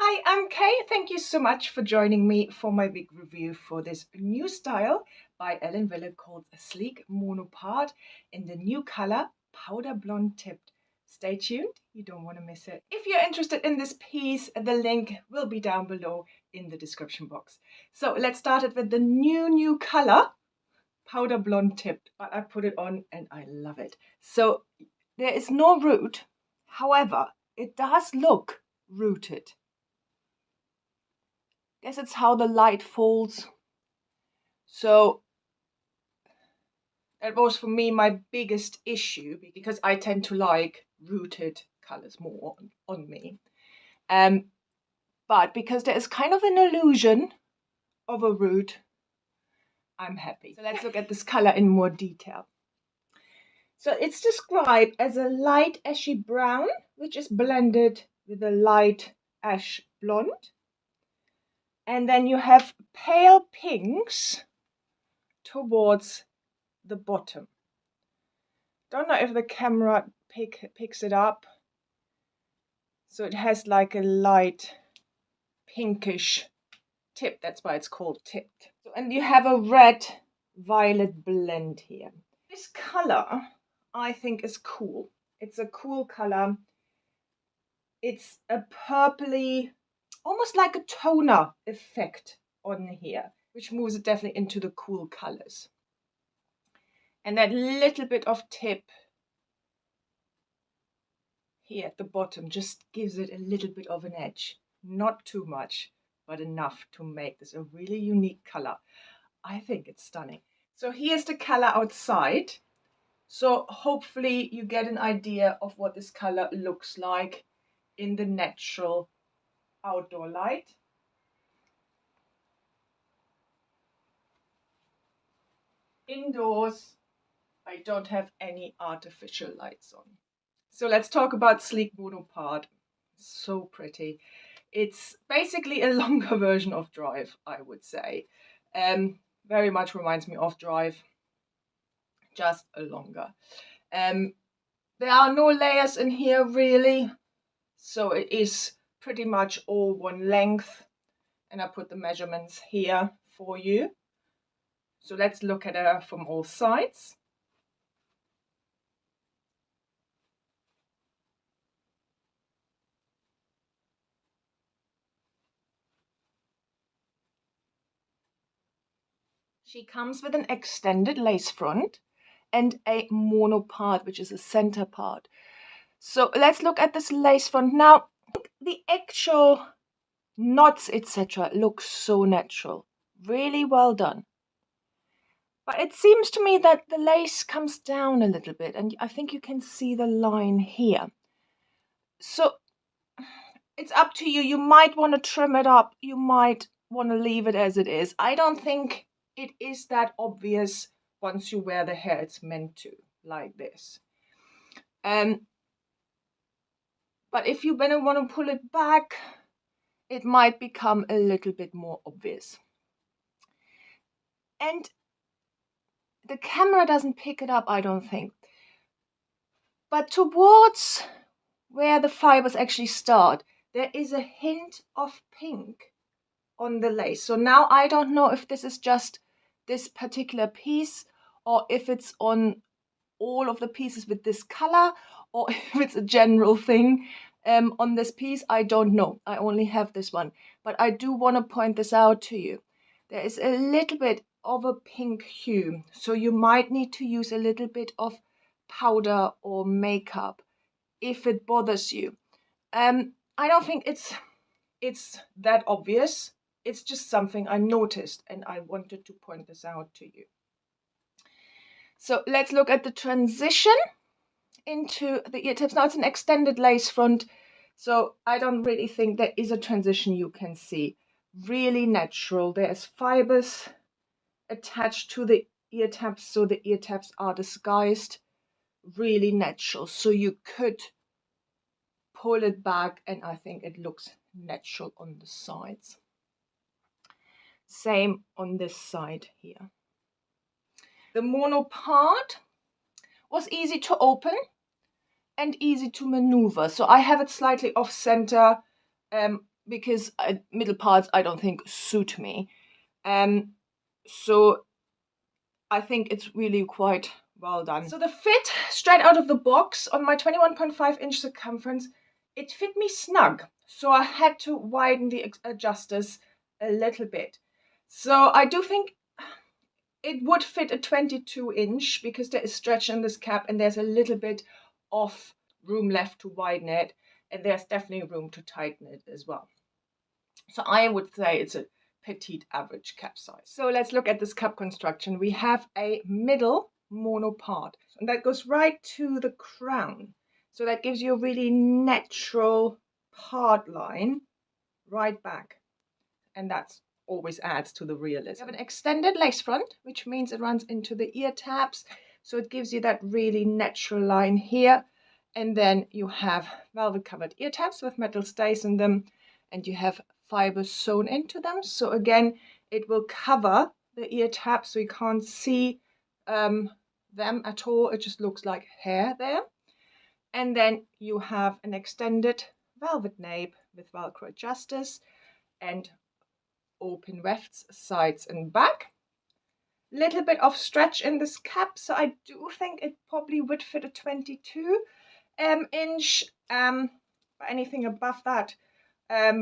Hi, I'm Kay. Thank you so much for joining me for my wig review for this new style by Ellen Wille called a sleek monopart in the new color Powder Blonde Tipped. Stay tuned, you don't want to miss it. If you're interested in this piece, the link will be down below in the description box. So let's start it with the new color Powder Blonde Tipped, but I put it on and I love it. So there is no root, however, it does look rooted. Guess it's how the light falls. So that was for me my biggest issue because I tend to like rooted colors more on me. But because there is kind of an illusion of a root, I'm happy. So let's look at this color in more detail. So it's described as a light ashy brown, which is blended with a light ash blonde. And then you have pale pinks towards the bottom. Don't know if the camera picks it up. So it has like a light pinkish tip. That's why it's called tipped. So, and you have a red violet blend here. This color I think is cool. It's a cool color. It's a purpley, almost like a toner effect on here, which moves it definitely into the cool colors. And that little bit of tip here at the bottom just gives it a little bit of an edge. Not too much, but enough to make this a really unique color. I think it's stunning. So here's the color outside. So hopefully you get an idea of what this color looks like in the natural outdoor light. Indoors, I don't have any artificial lights on. So let's talk about sleek monopart. So pretty. It's basically a longer version of Drive, I would say. Very much reminds me of Drive, just a longer. There are no layers in here really, so it is pretty much all one length. And I put the measurements here for you. So let's look at her from all sides. She comes with an extended lace front and a monopart, which is a center part. So let's look at this lace front. Now, the actual knots, etc. look so natural. Really well done. But it seems to me that the lace comes down a little bit, and I think you can see the line here. So it's up to you. You might want to trim it up. You might want to leave it as it is. I don't think it is that obvious once you wear the hair. It's meant to, like this. But if you want to pull it back, it might become a little bit more obvious. And the camera doesn't pick it up, I don't think. But towards where the fibers actually start, there is a hint of pink on the lace. So now I don't know if this is just this particular piece or if it's on all of the pieces with this color or if it's a general thing on this piece. I don't know. I only have this one. But I do want to point this out to you. There is a little bit of a pink hue. So you might need to use a little bit of powder or makeup if it bothers you. I don't think it's that obvious. It's just something I noticed and I wanted to point this out to you. So let's look at the transition into the ear tips. Now it's an extended lace front, so I don't really think there is a transition you can see. Really natural. There's fibers attached to the ear tabs, so the ear tabs are disguised. Really natural. So you could pull it back and I think it looks natural on the sides. Same on this side here. The mono part was easy to open and easy to maneuver. So I have it slightly off center because middle parts I don't think suit me. So I think it's really quite well done. So the fit straight out of the box on my 21.5-inch circumference, it fit me snug. So I had to widen the adjusters a little bit. So I do think it would fit a 22-inch because there is stretch in this cap and there's a little bit of room left to widen it, and there's definitely room to tighten it as well. So I would say it's a petite average cap size. So let's look at this cap construction. We have a middle mono part, and that goes right to the crown. So that gives you a really natural part line right back, and that's always adds to the realism. You have an extended lace front, which means it runs into the ear tabs, so it gives you that really natural line here. And then you have velvet covered ear tabs with metal stays in them, and you have fibers sewn into them. So again, it will cover the ear tabs so you can't see them at all. It just looks like hair there. And then you have an extended velvet nape with Velcro adjusters and open wefts sides and back. Little bit of stretch in this cap, so I do think it probably would fit a 22-inch. But anything above that,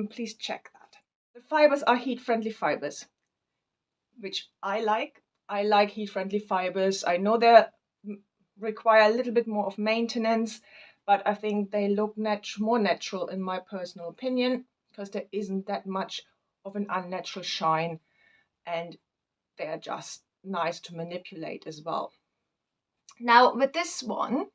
please check that. The fibers are heat-friendly fibers, which I like. I like heat-friendly fibers. I know they require a little bit more of maintenance, but I think they look more natural in my personal opinion, because there isn't that much of an unnatural shine, and they're just nice to manipulate as well. Now with this one,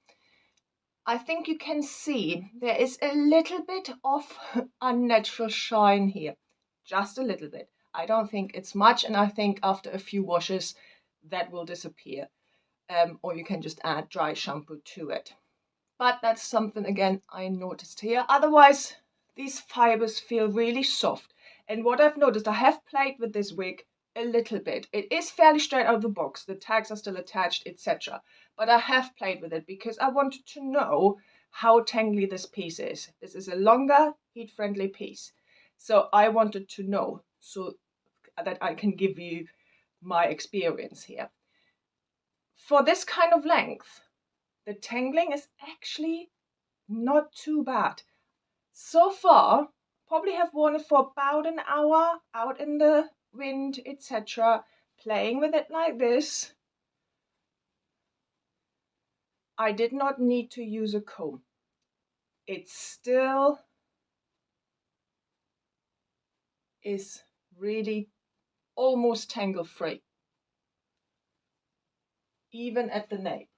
I think you can see there is a little bit of unnatural shine here, just a little bit. I don't think it's much, and I think after a few washes that will disappear, or you can just add dry shampoo to it. But that's something again I noticed here. Otherwise, these fibers feel really soft. And what I've noticed, I have played with this wig a little bit. It is fairly straight out of the box. The tags are still attached, etc. But I have played with it because I wanted to know how tangly this piece is. This is a longer, heat-friendly piece. So I wanted to know so that I can give you my experience here. For this kind of length, the tangling is actually not too bad. So far, probably have worn it for about an hour out in the wind, etc. Playing with it like this. I did not need to use a comb. It still is really almost tangle free, even at the nape.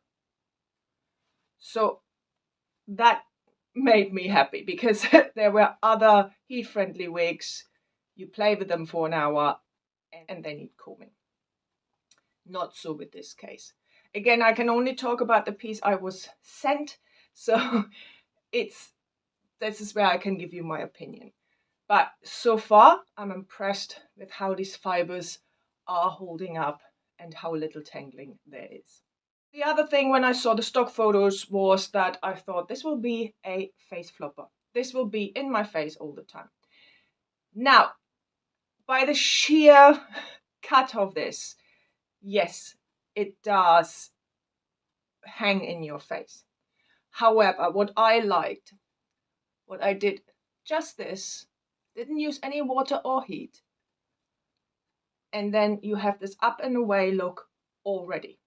So that made me happy, because there were other heat-friendly wigs. You play with them for an hour and they need combing. Not so with this case. Again, I can only talk about the piece I was sent, so this is where I can give you my opinion. But so far, I'm impressed with how these fibers are holding up and how little tangling there is. The other thing when I saw the stock photos was that I thought this will be a face flopper. This will be in my face all the time. Now, by the sheer cut of this, yes, it does hang in your face. However, what I liked, what I did, just this, didn't use any water or heat. And then you have this up and away look already.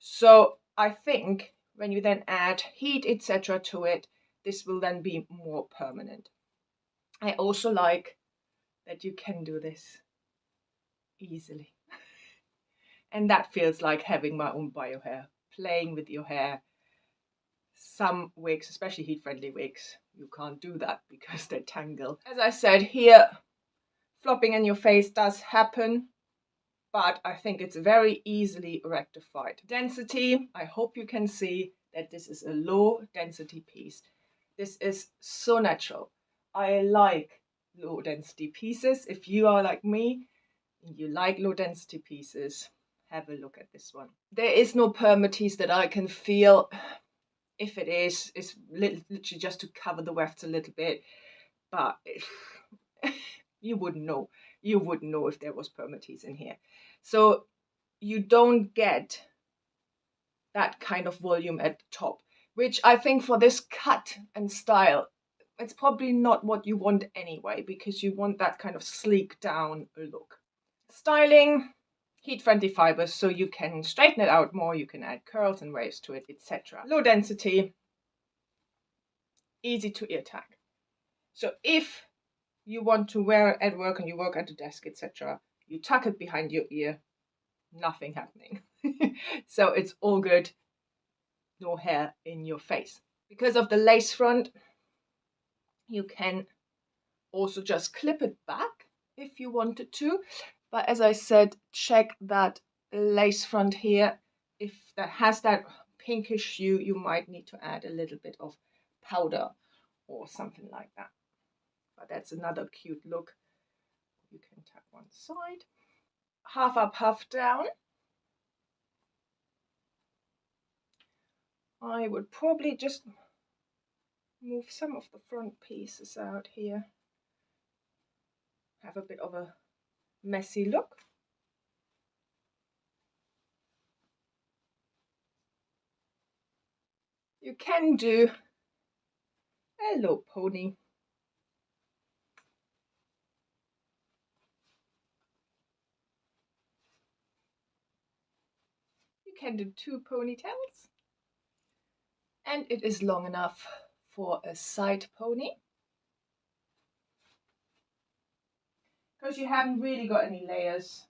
So I think when you then add heat, etc. to it, this will then be more permanent. I also like that you can do this easily. And that feels like having my own bio hair, playing with your hair. Some wigs, especially heat-friendly wigs, you can't do that because they tangle. As I said here, flopping in your face does happen, but I think it's very easily rectified. Density, I hope you can see that this is a low density piece. This is so natural. I like low density pieces. If you are like me and you like low density pieces, have a look at this one. There is no permatease that I can feel. If it is, it's literally just to cover the wefts a little bit. but you wouldn't know. You wouldn't know if there was permatease in here. So you don't get that kind of volume at the top, which I think for this cut and style, it's probably not what you want anyway, because you want that kind of sleek down look. Styling, heat-friendly fibers, so you can straighten it out more, you can add curls and waves to it, etc. Low density, easy to ear tag. So if you want to wear it at work and you work at the desk, etc., you tuck it behind your ear, nothing happening. So it's all good, no hair in your face. Because of the lace front, you can also just clip it back if you wanted to. But as I said, check that lace front here. If that has that pinkish hue, you might need to add a little bit of powder or something like that. But that's another cute look. You can tuck one side. Half up, half down. I would probably just move some of the front pieces out here. Have a bit of a messy look. You can do a low pony. You can do 2 ponytails. And it is long enough for a side pony. Because you haven't really got any layers.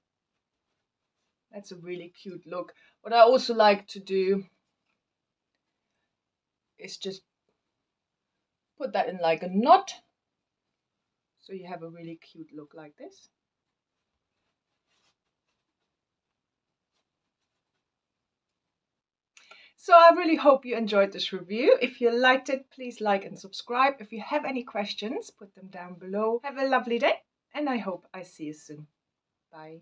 That's a really cute look. What I also like to do is just put that in like a knot. So you have a really cute look like this. So I really hope you enjoyed this review. If you liked it, please like and subscribe. If you have any questions, put them down below. Have a lovely day, and I hope I see you soon. Bye.